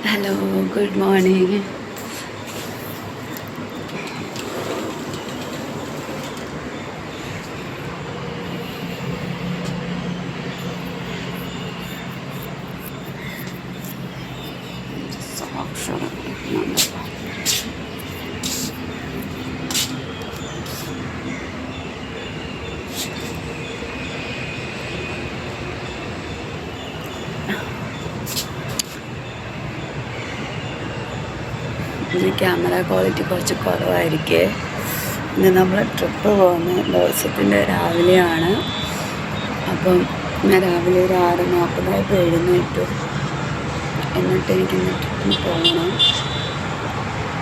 Hello, good morning. ഇത് camera quality കുറച്ച് കുറവായിരിക്കേ. ഇന്ന് നമ്മൾ ട്രിപ്പ് പോകുന്ന ദിവസത്തിൻ്റെ രാവിലെയാണ്. അപ്പം ഞാൻ രാവിലെ ഒരു 6:40 എഴുന്നേറ്റു. എന്നിട്ട് എനിക്കിന്ന് ട്രിപ്പിന് പോകണം.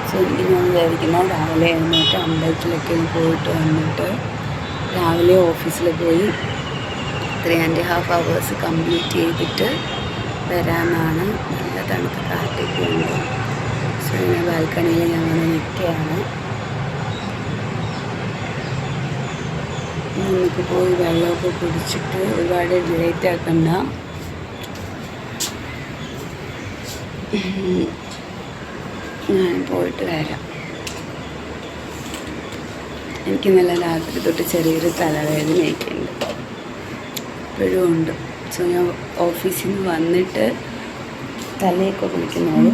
സോ എനിക്ക് ഞാൻ വിചാരിക്കുന്ന രാവിലെ എഴുന്നേറ്റ് അമ്പലത്തിലൊക്കെ പോയിട്ട് വന്നിട്ട് രാവിലെ ഓഫീസിൽ പോയി 3.5 hours കംപ്ലീറ്റ് ചെയ്തിട്ട് വരാനാണ്. നല്ല തണുത്ത കാറ്റൊക്കെ ഉണ്ട്. സോ ഇങ്ങനെ ബാൽക്കണിയിൽ ഞാൻ വന്ന് നിൽക്കുകയാണ്. നമുക്ക് പോയി വെള്ളമൊക്കെ കുടിച്ചിട്ട് ഒരുപാട് ലേറ്റ് ആക്കണ്ട. ഞാൻ പോയിട്ട് വരാം. എനിക്ക് നല്ല രാത്രി തൊട്ട് ചെറിയൊരു തലവേദനയൊക്കെ ഉണ്ട്, ഇപ്പോഴും ഉണ്ട്. സോ ഞാൻ ഓഫീസിൽ നിന്ന് വന്നിട്ട് തലയൊക്കെ കുളിക്കുന്നുള്ളൂ.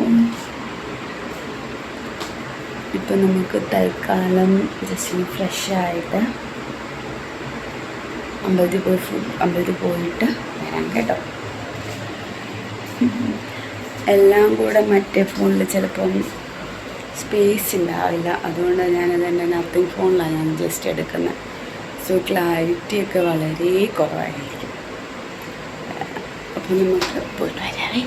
ഇപ്പം നമുക്ക് തൽക്കാലം ജസ്റ്റ് ഫ്രഷായിട്ട് അമ്പലത്തിൽ പോയിട്ട് വരാം കേട്ടോ. എല്ലാം കൂടെ മറ്റേ ഫോണിൽ ചിലപ്പം സ്പേസ് ഉണ്ടാവില്ല. അതുകൊണ്ട് ഞാനത് എൻ്റെ നത്തിങ് ഫോണിലാണ് ഞാൻ ജസ്റ്റ് എടുക്കുന്നത്. സോ ക്ലാരിറ്റിയൊക്കെ വളരെ കുറവായിരിക്കും. അപ്പം നമുക്ക് പോയിട്ട് വരാവേ.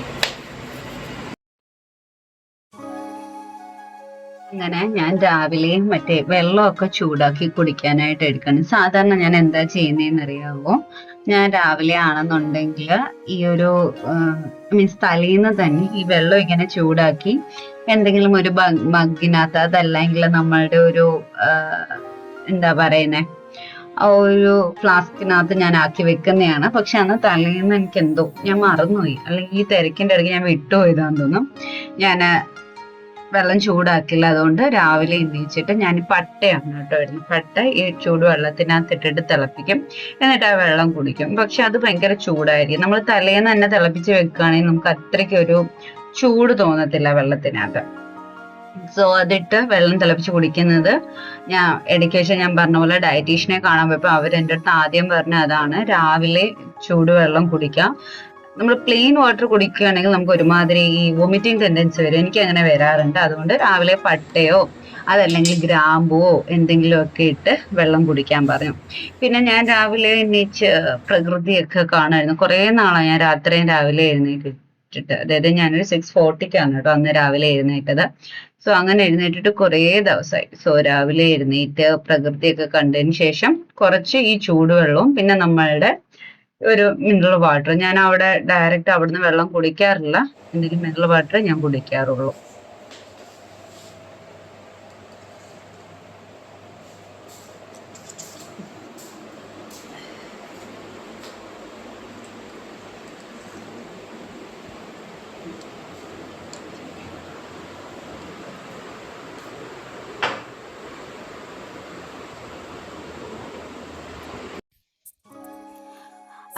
അങ്ങനെ ഞാൻ രാവിലെ മറ്റേ വെള്ളമൊക്കെ ചൂടാക്കി കുടിക്കാനായിട്ട് എടുക്കണം. സാധാരണ ഞാൻ എന്താ ചെയ്യുന്നതെന്ന് അറിയാമോ? ഞാൻ രാവിലെ ആണെന്നുണ്ടെങ്കിൽ ഈ ഒരു മീൻസ് തലേന്ന് തന്നെ ഈ വെള്ളം ഇങ്ങനെ ചൂടാക്കി എന്തെങ്കിലും ഒരു മഗ്ഗിനകത്ത്, അതല്ലെങ്കിൽ നമ്മളുടെ ഒരു എന്താ പറയുന്നേ, ആ ഒരു ഫ്ലാസ്കിനകത്ത് ഞാൻ ആക്കി വെക്കുന്നതാണ്. പക്ഷെ അന്ന് തലേന്ന് എനിക്ക് എന്തോ ഞാൻ മറന്നുപോയി, അല്ലെങ്കിൽ ഈ തിരക്കിൻ്റെ ഇടയ്ക്ക് ഞാൻ വിട്ടുപോയതാന്ന് തോന്നും. ഞാൻ വെള്ളം ചൂടാക്കില്ല. അതുകൊണ്ട് രാവിലെ എണീച്ചിട്ട് ഞാൻ പട്ടയാണ് കേട്ടോ വരുന്നത്. പട്ട ഈ ചൂടുവെള്ളത്തിനകത്ത് ഇട്ടിട്ട് തിളപ്പിക്കും, എന്നിട്ട് ആ വെള്ളം കുടിക്കും. പക്ഷെ അത് ഭയങ്കര ചൂടായിരിക്കും. നമ്മൾ തലേന്ന് തന്നെ തിളപ്പിച്ച് വെക്കുകയാണെങ്കിൽ നമുക്ക് അത്രയ്ക്കൊരു ചൂട് തോന്നത്തില്ല വെള്ളത്തിനകത്ത്. സോ അതിട്ട് വെള്ളം തിളപ്പിച്ച് കുടിക്കുന്നത് ഞാൻ ഇടയ്ക്ക് വെച്ചാൽ ഞാൻ പറഞ്ഞ പോലെ ഡയറ്റീഷ്യനെ കാണാൻ പോയപ്പോൾ അവരെൻ്റെ അടുത്ത് ആദ്യം പറഞ്ഞ അതാണ്, രാവിലെ ചൂടുവെള്ളം കുടിക്കാം. നമ്മൾ പ്ലെയിൻ വാട്ടർ കുടിക്കുകയാണെങ്കിൽ നമുക്ക് ഒരുമാതിരി ഈ വൊമിറ്റിംഗ് ടെൻഡൻസി വരും. എനിക്ക് അങ്ങനെ വരാറുണ്ട്. അതുകൊണ്ട് രാവിലെ പട്ടയോ അതല്ലെങ്കിൽ ഗ്രാമ്പുവോ എന്തെങ്കിലുമൊക്കെ ഇട്ട് വെള്ളം കുടിക്കാൻ പറഞ്ഞു. പിന്നെ ഞാൻ രാവിലെ എണീച്ച് പ്രകൃതിയൊക്കെ കാണുമായിരുന്നു. കുറേ നാളാണ് ഞാൻ രാത്രിയും രാവിലെ എഴുന്നേറ്റിട്ട്. അതായത് ഞാനൊരു 6:40 കേട്ടോ അന്ന് രാവിലെ എഴുന്നേറ്റത്. സോ അങ്ങനെ എഴുന്നേറ്റിട്ട് കുറേ ദിവസമായി. സോ രാവിലെ എഴുന്നേറ്റ് പ്രകൃതിയൊക്കെ കണ്ടതിന് ശേഷം കുറച്ച് ഈ ചൂടുവെള്ളവും പിന്നെ നമ്മളുടെ ഒരു മിനറൽ വാട്ടർ, ഞാൻ അവിടെ ഡയറക്റ്റ് അവിടുന്ന് വെള്ളം കുടിക്കാറില്ല. എന്തെങ്കിലും മിനറൽ വാട്ടർ ഞാൻ കുടിക്കാറുള്ളൂ.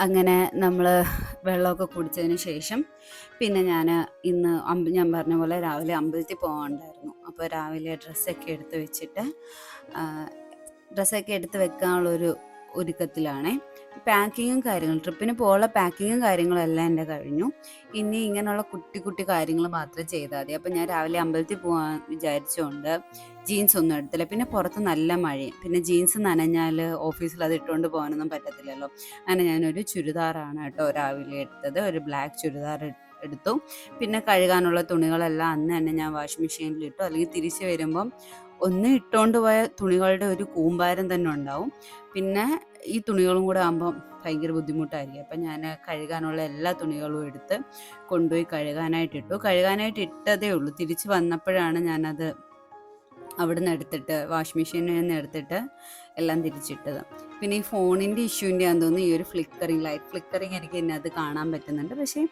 അങ്ങനെ നമ്മൾ വെള്ളമൊക്കെ കുടിച്ചതിന് ശേഷം പിന്നെ ഇന്ന് ഞാൻ പറഞ്ഞ പോലെ രാവിലെ അമ്പലത്തിൽ പോകാനുണ്ടായിരുന്നു. അപ്പോൾ രാവിലെ ഡ്രസ്സൊക്കെ എടുത്ത് വെക്കാനുള്ളൊരു ഒരുക്കത്തിലാണേ. ട്രിപ്പിന് പോകാനുള്ള പാക്കിങ്ങും കാര്യങ്ങളും എല്ലാം എൻ്റെ കഴിഞ്ഞു. ഇനി ഇങ്ങനെയുള്ള കുട്ടി കുട്ടി കാര്യങ്ങൾ മാത്രം ചെയ്താൽ മതി. അപ്പം ഞാൻ രാവിലെ അമ്പലത്തിൽ പോകാൻ വിചാരിച്ചുകൊണ്ട് ജീൻസ് ഒന്നും എടുത്തില്ല. പിന്നെ പുറത്ത് നല്ല മഴയും, പിന്നെ ജീൻസ് നനഞ്ഞാൽ ഓഫീസിൽ അത് ഇട്ടുകൊണ്ട് പോകാനൊന്നും പറ്റത്തില്ലല്ലോ. അങ്ങനെ ഞാനൊരു ചുരിദാറാണ് കേട്ടോ രാവിലെ എടുത്തത്. ഒരു ബ്ലാക്ക് ചുരിദാർ എടുത്തു. പിന്നെ കഴുകാനുള്ള തുണികളെല്ലാം അന്ന് തന്നെ ഞാൻ വാഷിംഗ് മെഷീനിൽ ഇട്ടു. അല്ലെങ്കിൽ തിരിച്ച് വരുമ്പം ഒന്ന് ഇട്ടുകൊണ്ട് പോയ തുണികളുടെ ഒരു കൂമ്പാരം തന്നെ ഉണ്ടാവും. പിന്നെ ഈ തുണികളും കൂടെ ആകുമ്പം ഭയങ്കര ബുദ്ധിമുട്ടായിരിക്കും. അപ്പം ഞാൻ കഴുകാനുള്ള എല്ലാ തുണികളും എടുത്ത് കൊണ്ടുപോയി കഴുകാനായിട്ട് ഇട്ടതേ ഉള്ളൂ. തിരിച്ച് വന്നപ്പോഴാണ് ഞാനത് അവിടുന്ന് എടുത്തിട്ട് വാഷിംഗ് മെഷീനിൽ നിന്ന് എടുത്തിട്ട് എല്ലാം തിരിച്ചിട്ടത്. പിന്നെ ഈ ഫോണിൻ്റെ ഇഷ്യൂവിൻ്റെ ആണെന്ന് തോന്നുന്നു ഈ ഒരു ലൈറ്റ് ഫ്ലിക്കറിങ് എനിക്ക് ഇതിനകത്ത് കാണാൻ പറ്റുന്നുണ്ട്. പക്ഷേ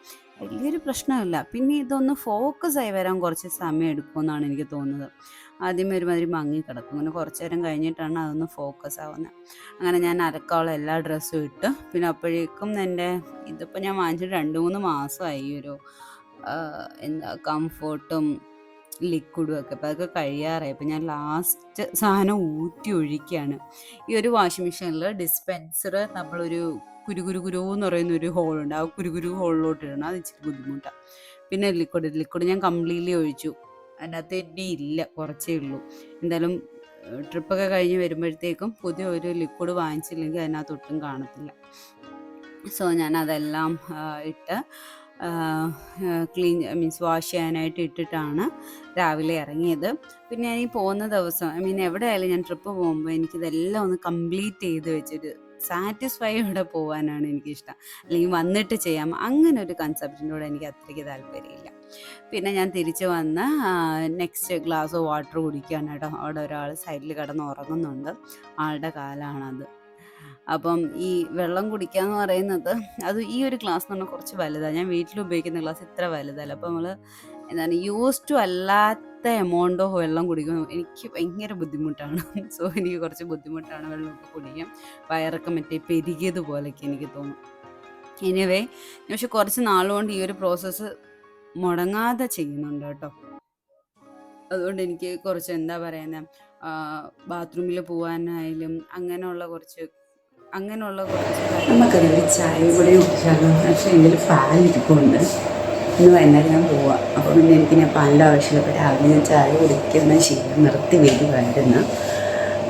വലിയൊരു പ്രശ്നമല്ല. പിന്നെ ഇതൊന്ന് ഫോക്കസ് ആയി വരാൻ കുറച്ച് സമയം എടുക്കുമെന്നാണ് എനിക്ക് തോന്നുന്നത്. ആദ്യമേ ഒരുമാതിരി മങ്ങിക്കിടക്കും. അങ്ങനെ കുറച്ച് നേരം കഴിഞ്ഞിട്ടാണ് അതൊന്ന് ഫോക്കസ് ആവുന്നത്. അങ്ങനെ ഞാൻ അലക്കാനുള്ള എല്ലാ ഡ്രസ്സും ഇട്ട് പിന്നെ അപ്പോഴേക്കും എൻ്റെ ഇതിപ്പോൾ ഞാൻ വാങ്ങിച്ചിട്ട് 2-3 മാസമായി ഈ ഒരു എന്താ കംഫോർട്ടും ലിക്വിഡും ഒക്കെ. അപ്പോൾ അതൊക്കെ കഴിയാറായി. അപ്പോൾ ഞാൻ ലാസ്റ്റ് സാധനം ഊറ്റി ഒഴിക്കുകയാണ്. ഈ ഒരു വാഷിംഗ് മെഷീനിൽ ഡിസ്പെൻസർ നമ്മളൊരു കുരു എന്ന് പറയുന്ന ഒരു ഹോളുണ്ട്. ആ കുരു ഹോളിലോട്ട് ഇടണം. അത് ഇച്ചിരി ബുദ്ധിമുട്ടാണ്. പിന്നെ ലിക്വിഡ് ഞാൻ കംപ്ലീറ്റ്ലി ഒഴിച്ചു. അതിനകത്ത് ഇനി ഇല്ല, കുറച്ചേ ഉള്ളൂ. എന്തായാലും ട്രിപ്പൊക്കെ കഴിഞ്ഞ് വരുമ്പോഴത്തേക്കും പുതിയ ഒരു ലിക്വിഡ് വാങ്ങിച്ചില്ലെങ്കിൽ അതിനകത്ത് ഒട്ടും കാണത്തില്ല. സോ ഞാൻ അതെല്ലാം ഇട്ട് മീൻസ് വാഷ് ചെയ്യാനായിട്ട് ഇട്ടിട്ടാണ് രാവിലെ ഇറങ്ങിയത്. പിന്നെ ഞാൻ ഈ പോകുന്ന ദിവസം എവിടെയായാലും ഞാൻ ട്രിപ്പ് പോകുമ്പോൾ എനിക്കിതെല്ലാം ഒന്ന് കംപ്ലീറ്റ് ചെയ്ത് വെച്ചിട്ട് സാറ്റിസ്ഫൈയോടെ പോകാനാണ് എനിക്കിഷ്ടം. അല്ലെങ്കിൽ വന്നിട്ട് ചെയ്യാം, അങ്ങനെ ഒരു കൺസെപ്റ്റിനോട് എനിക്ക് അത്രയ്ക്ക് താല്പര്യമില്ല. പിന്നെ ഞാൻ തിരിച്ച് വന്ന് നെക്സ്റ്റ് ഗ്ലാസ് വാട്ടർ കുടിക്കുകയാണ് കേട്ടോ. അവിടെ ഒരാൾ സൈഡിൽ കിടന്ന് ഉറങ്ങുന്നുണ്ട്. ആളുടെ കാലാണത്. അപ്പം ഈ വെള്ളം കുടിക്കുക എന്ന് പറയുന്നത് അത് ഈ ഒരു ഗ്ലാസ് എന്ന് പറഞ്ഞാൽ കുറച്ച് വലുതാണ്. ഞാൻ വീട്ടിൽ ഉപയോഗിക്കുന്ന ഗ്ലാസ് ഇത്ര വലുതല്ല. അപ്പം നമ്മൾ എന്താണ് യൂസ് ടു അല്ലാത്ത എമൗണ്ട് ഓഫ് വെള്ളം കുടിക്കുമ്പോൾ എനിക്ക് ഭയങ്കര ബുദ്ധിമുട്ടാണ്. സോ എനിക്ക് കുറച്ച് ബുദ്ധിമുട്ടാണ് വെള്ളമൊക്കെ കുടിക്കാൻ. വയറൊക്കെ മറ്റേ പെരുകിയതുപോലെയൊക്കെ എനിക്ക് തോന്നും. എനിവേ പക്ഷെ കുറച്ച് നാളുകൊണ്ട് ഈ ഒരു പ്രോസസ്സ് മുടങ്ങാതെ ചെയ്യുന്നുണ്ട് കേട്ടോ. അതുകൊണ്ട് എനിക്ക് കുറച്ച് എന്താ പറയുന്നത്, ബാത്റൂമിൽ പോകാനായാലും അങ്ങനെയുള്ള കുറച്ച് നമുക്കതൊരു ചായ കൂടി കുടിച്ചാലോ? പക്ഷേ എങ്കിൽ പാലിരിപ്പുണ്ട്. ഇന്ന് വൈകുന്നേരം ഞാൻ പോവാം. അപ്പോൾ പിന്നെ ഞാൻ പാലിൻ്റെ ആവശ്യമില്ല. അപ്പോൾ രാവിലെ ഞാൻ ചായ കുടിക്കുന്ന ശീലം നിർത്തി വരുമായിരുന്നു.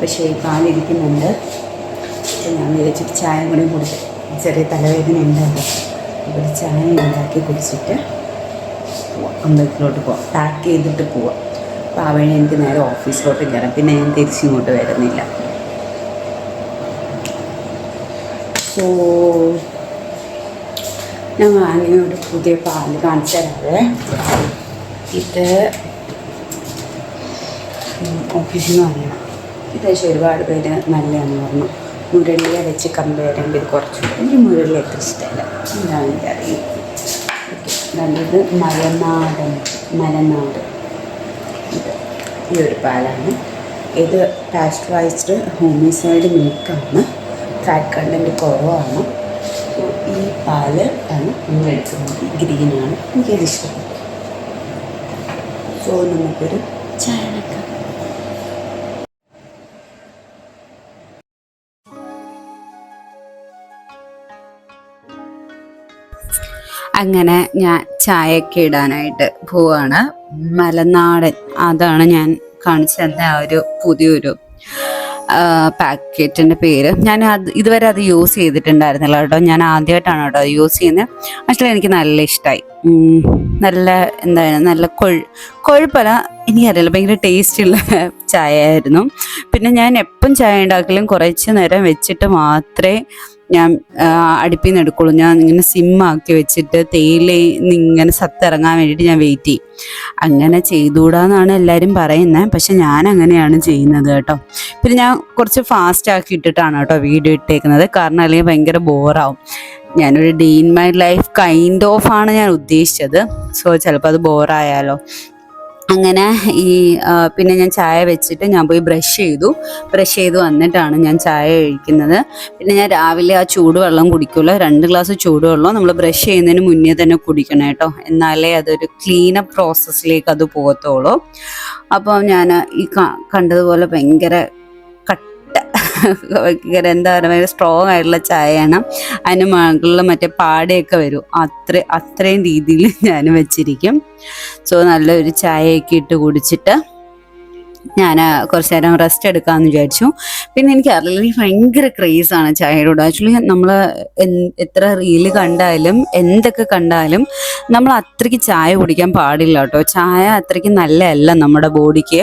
പക്ഷേ ഈ പാലിരിക്കുന്നുണ്ട്. ഞാൻ വിചാരിച്ചിട്ട് ചായ കൂടി കുടിച്ച് ചെറിയ തലവേദന ഉണ്ടല്ലോ, അപ്പോൾ ഒരു ചായ ഉണ്ടാക്കി കുടിച്ചിട്ട് പോവാം, അമ്പലത്തിലോട്ട് പോവാം. പാക്ക് ചെയ്തിട്ട് പോവാം. അപ്പോൾ ആ വഴി എനിക്ക് നേരെ ഓഫീസിലോട്ട് കയറാം. പിന്നെ ഞാൻ തിരിച്ചിങ്ങോട്ട് വരുന്നില്ല. സോ ഞാൻ വാങ്ങിയ ഒരു പുതിയ പാല് കാണിച്ചു തരാവേ. ഇത് ഓഫീസിൽ നിന്ന് വാങ്ങിയ ഇത് പക്ഷേ ഒരുപാട് പേര് നല്ലതാണെന്ന് പറഞ്ഞു. മുരളിയെ വെച്ച് കമ്പയർ ചെയ്യുമ്പോൾ ഇത് കുറച്ചുകൂടി എനിക്ക് മുരളി എത്ര ഇഷ്ടമല്ല, എന്താണ് എനിക്കറിയും. ഇത് മലനാട് ഇത് ഈ ഒരു പാലാണ്. ഇത് പാസ്ചറൈസ്ഡ് ഹോമിസൈഡ് മിൽക്കാണ്. ഫാറ്റ് കണ്ടൻറ്റ് കുറവാണ്. ഈ പാല് ആണ് നമ്മൾ എടുക്കുന്നത്. ഗ്രീനാണ്, എനിക്കത് ഇഷ്ടപ്പെട്ടു. സോ നമുക്കൊരു ചായ വെക്കാം. അങ്ങനെ ഞാൻ ചായയൊക്കെ ഇടാനായിട്ട് പോവാണ്. മലനാടൻ അതാണ് ഞാൻ കാണിച്ചു തന്ന ആ ഒരു പുതിയൊരു പാക്കറ്റിൻ്റെ പേര്. ഞാൻ ഇതുവരെ അത് യൂസ് ചെയ്തിട്ടുണ്ടായിരുന്നില്ല കേട്ടോ. ഞാൻ ആദ്യമായിട്ടാണ് കേട്ടോ അത് യൂസ് ചെയ്യുന്നത്. ആക്ച്വലി എനിക്ക് നല്ല ഇഷ്ടമായി. നല്ല എന്താണ്, നല്ല കൊഴുപ്പല്ല, എനിക്കറിയില്ല, ഭയങ്കര ടേസ്റ്റുള്ള ചായ ആയിരുന്നു. പിന്നെ ഞാൻ എപ്പം ചായ ഉണ്ടാക്കലും കുറച്ച് നേരം വെച്ചിട്ട് മാത്രമേ ഞാൻ അടുപ്പിൽ നിന്ന് എടുക്കുള്ളൂ. ഞാൻ ഇങ്ങനെ സിമ്മാക്കി വെച്ചിട്ട് തേയിലയിൽ ഇങ്ങനെ സത്തിറങ്ങാൻ വേണ്ടിയിട്ട് ഞാൻ വെയിറ്റ് ചെയ്യും. അങ്ങനെ ചെയ്തുകൂടാന്നാണ് എല്ലാവരും പറയുന്നത്, പക്ഷെ ഞാൻ അങ്ങനെയാണ് ചെയ്യുന്നത് കേട്ടോ. പിന്നെ ഞാൻ കുറച്ച് ഫാസ്റ്റ് ആക്കി ഇട്ടിട്ടാണ് കേട്ടോ വീഡിയോ ഇട്ടേക്കുന്നത്, കാരണം അല്ലെങ്കിൽ ഭയങ്കര ബോറാവും. ഞാനൊരു day in my life kind of ആണ് ഞാൻ ഉദ്ദേശിച്ചത്. സോ ചിലപ്പോൾ അത് ബോറായാലോ. അങ്ങനെ പിന്നെ ഞാൻ ചായ വെച്ചിട്ട് ഞാൻ പോയി ബ്രഷ് ചെയ്ത് വന്നിട്ടാണ് ഞാൻ ചായ കഴിക്കുന്നത്. പിന്നെ ഞാൻ രാവിലെ ആ ചൂടുവെള്ളം കുടിക്കുമല്ലോ, 2 ഗ്ലാസ് ചൂടുവെള്ളം നമ്മൾ ബ്രഷ് ചെയ്യുന്നതിന് മുന്നേ തന്നെ കുടിക്കണം കേട്ടോ, എന്നാലേ അതൊരു ക്ലീനപ്പ് പ്രോസസ്സിലേക്ക് അത് പോകത്തുള്ളൂ. അപ്പോൾ ഞാൻ ഈ കണ്ടതുപോലെ ഭയങ്കര എന്താ പറയുക, ഭയങ്കര സ്ട്രോങ് ആയിട്ടുള്ള ചായയാണ്. അതിന് മുകളിൽ മറ്റേ പാടയൊക്കെ വരും, അത്രയും രീതിയിൽ ഞാൻ വെച്ചിരിക്കും. സോ നല്ലൊരു ചായയൊക്കെ ഇട്ട് കുടിച്ചിട്ട് ഞാൻ കുറച്ച് നേരം റെസ്റ്റ് എടുക്കാമെന്ന് വിചാരിച്ചു. പിന്നെ എനിക്കറിയില്ല, എനിക്ക് ഭയങ്കര ക്രേസാണ് ചായയോട്. ആക്ച്വലി നമ്മൾ എത്ര റീല് കണ്ടാലും എന്തൊക്കെ കണ്ടാലും നമ്മൾ അത്രയ്ക്ക് ചായ കുടിക്കാൻ പാടില്ല കേട്ടോ. ചായ അത്രയ്ക്ക് നല്ലതല്ല നമ്മുടെ ബോഡിക്ക്.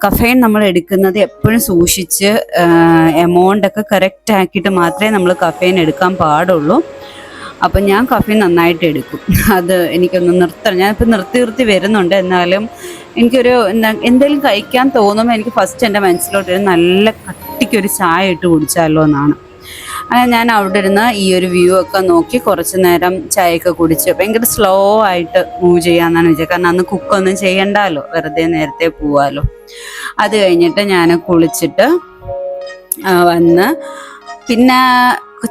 കഫൈൻ നമ്മൾ എടുക്കുന്നത് എപ്പോഴും സൂക്ഷിച്ച് എമൗണ്ടൊക്കെ കറക്റ്റ് ആക്കിയിട്ട് മാത്രമേ നമ്മൾ കഫൈൻ എടുക്കാൻ പാടുള്ളൂ. അപ്പം ഞാൻ കഫീൻ നന്നായിട്ട് എടുക്കും. അത് എനിക്കൊന്ന് നിർത്തണം. ഞാനിപ്പോൾ നിർത്തി വരുന്നുണ്ട്. എന്നാലും എനിക്കൊരു എന്തെങ്കിലും കഴിക്കാൻ തോന്നുമ്പോൾ എനിക്ക് ഫസ്റ്റ് എൻ്റെ മനസ്സിലോട്ട് നല്ല കട്ടിക്കൊരു ചായ ഇട്ട് കുടിച്ചാലോ എന്നാണ്. അങ്ങനെ ഞാൻ അവിടെ ഇരുന്ന് ഈ ഒരു വ്യൂ ഒക്കെ നോക്കി കുറച്ച് നേരം ചായയൊക്കെ കുടിച്ച് ഭയങ്കര സ്ലോ ആയിട്ട് മൂവ് ചെയ്യാമെന്നാണ് വിചാരിച്ചത്. കാരണം അന്ന് കുക്കൊന്നും ചെയ്യണ്ടല്ലോ, വെറുതെ നേരത്തെ പോവാലോ. അത് കഴിഞ്ഞിട്ട് ഞാൻ കുളിച്ചിട്ട് വന്ന് പിന്നെ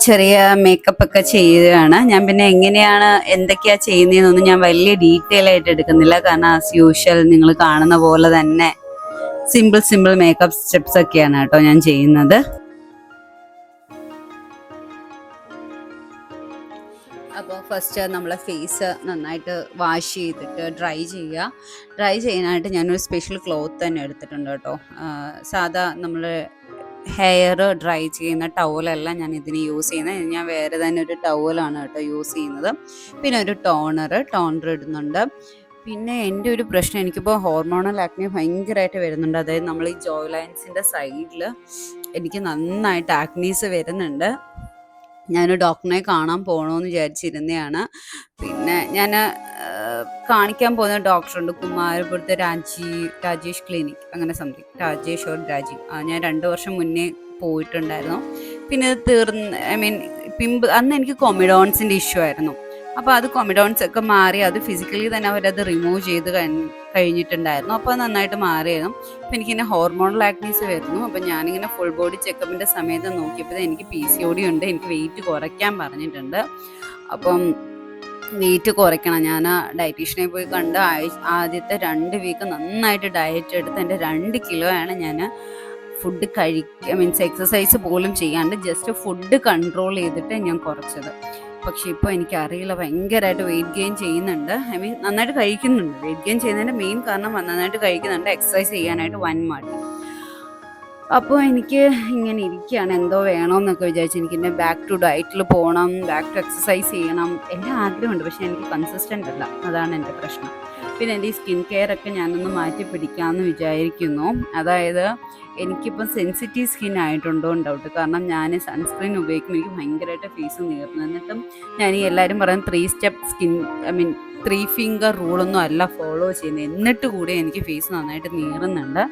ചെറിയ മേക്കപ്പ് ഒക്കെ ചെയ്യുകയാണ് ഞാൻ. പിന്നെ എങ്ങനെയാണ് എന്തൊക്കെയാ ചെയ്യുന്നതെന്നൊന്നും ഞാൻ വലിയ ഡീറ്റെയിൽ ആയിട്ട് എടുക്കുന്നില്ല, കാരണം ആസ് യൂഷ്വൽ നിങ്ങൾ കാണുന്ന പോലെ തന്നെ സിമ്പിൾ മേക്കപ്പ് സ്റ്റെപ്സ് ഒക്കെയാണ് കേട്ടോ ഞാൻ ചെയ്യുന്നത്. അപ്പോൾ ഫസ്റ്റ് നമ്മളെ ഫേസ് നന്നായിട്ട് വാഷ് ചെയ്തിട്ട് ഡ്രൈ ചെയ്യാനായിട്ട് ഞാനൊരു സ്പെഷ്യൽ ക്ലോത്ത് തന്നെ എടുത്തിട്ടുണ്ട് കേട്ടോ. സാധാ നമ്മൾ ഹെയർ ഡ്രൈ ചെയ്യുന്ന ടവലല്ല ഞാൻ ഇതിന് യൂസ് ചെയ്യുന്നത്. ഞാൻ വേറെ തന്നെ ഒരു ടവലാണ് കേട്ടോ യൂസ് ചെയ്യുന്നത്. പിന്നെ ഒരു ടോണർ ഇടുന്നുണ്ട്. പിന്നെ എൻ്റെ ഒരു പ്രശ്നം, എനിക്കിപ്പോൾ ഹോർമോണൽ ആക്നെ ഭയങ്കരമായിട്ട് വരുന്നുണ്ട്. അതായത് നമ്മൾ ഈ ജോ ലൈൻസിൻ്റെ സൈഡിൽ എനിക്ക് നന്നായിട്ട് ആക്നീസ് വരുന്നുണ്ട്. ഞാനൊരു ഡോക്ടറിനെ കാണാൻ പോകണമെന്ന് വിചാരിച്ചിരുന്നതാണ്. പിന്നെ ഞാൻ കാണിക്കാൻ പോകുന്ന ഡോക്ടറുണ്ട്, കുമാരപുരത്തെ രാജേഷ് ക്ലിനിക്, അങ്ങനെ സംതിങ്, രാജേഷ് ഓർ രാജീവ്. ഞാൻ 2 വർഷം മുന്നേ പോയിട്ടുണ്ടായിരുന്നു. പിന്നെ അന്ന് എനിക്ക് കൊമിഡോൺസിൻ്റെ ഇഷ്യൂ ആയിരുന്നു. അപ്പോൾ അത് കൊമിഡോൺസ് ഒക്കെ മാറി, അത് ഫിസിക്കലി തന്നെ അവരത് റിമൂവ് ചെയ്ത് കഴിഞ്ഞിട്ടുണ്ടായിരുന്നു. അപ്പോൾ അത് നന്നായിട്ട് മാറിയായിരുന്നു. അപ്പോൾ എനിക്കിങ്ങനെ ഹോർമോണൽ ആക്നീസ് വരുന്നു. അപ്പോൾ ഞാനിങ്ങനെ ഫുൾ ബോഡി ചെക്കപ്പിൻ്റെ സമയത്ത് നോക്കിയപ്പോൾ എനിക്ക് PCOD ഉണ്ട്, എനിക്ക് വെയിറ്റ് കുറയ്ക്കാൻ പറഞ്ഞിട്ടുണ്ട്. അപ്പം വെയിറ്റ് കുറയ്ക്കണം. ഞാൻ ഡയറ്റീഷ്യനെ പോയി കണ്ട് ആദ്യത്തെ 2 വീക്ക് നന്നായിട്ട് ഡയറ്റ് എടുത്ത് എൻ്റെ 2 കിലോയാണ് ഞാൻ ഫുഡ് എക്സസൈസ് പോലും ചെയ്യാണ്ട് ജസ്റ്റ് ഫുഡ് കൺട്രോൾ ചെയ്തിട്ട് ഞാൻ കുറച്ചത്. പക്ഷെ ഇപ്പോൾ എനിക്കറിയില്ല, ഭയങ്കരമായിട്ട് വെയിറ്റ് ഗെയിൻ ചെയ്യുന്നുണ്ട്. നന്നായിട്ട് കഴിക്കുന്നുണ്ട്. വെയിറ്റ് ഗെയിൻ ചെയ്യുന്നതിൻ്റെ മെയിൻ കാരണം നന്നായിട്ട് കഴിക്കുന്നുണ്ട്, എക്സസൈസ് ചെയ്യാനായിട്ട് മടി. അപ്പോൾ എനിക്ക് ഇങ്ങനെ ഇരിക്കുകയാണ്, എന്തോ വേണമെന്നൊക്കെ വിചാരിച്ചു. എനിക്കെന്നെ ബാക്ക് ടു ഡയറ്റിൽ പോകണം, ബാക്ക് ടു എക്സസൈസ് ചെയ്യണം, എല്ലാം ആഗ്രഹമുണ്ട്. പക്ഷെ എനിക്ക് കൺസിസ്റ്റൻ്റ് അല്ല, അതാണ് എൻ്റെ പ്രശ്നം. പിന്നെ എൻ്റെ ഈ സ്കിൻ കെയർ ഒക്കെ ഞാനൊന്ന് മാറ്റി പിടിക്കാമെന്ന് വിചാരിക്കുന്നു. അതായത് എനിക്കിപ്പം സെൻസിറ്റീവ് സ്കിൻ ആയിട്ടുണ്ടോ ഡൗട്ട്. കാരണം ഞാൻ സൺസ്ക്രീൻ ഉപയോഗിക്കുമ്പോൾ എനിക്ക് ഭയങ്കരമായിട്ട് ഫേസ് നീർന്നു. എന്നിട്ടും ഞാൻ ഈ എല്ലാവരും പറയുന്നത് 3 സ്റ്റെപ്പ് സ്കിൻ 3 ഫിംഗർ റൂളൊന്നും അല്ല ഫോളോ ചെയ്യുന്നത്. എന്നിട്ട് കൂടി എനിക്ക് ഫേസ് നന്നായിട്ട് നീറുന്നുണ്ട്.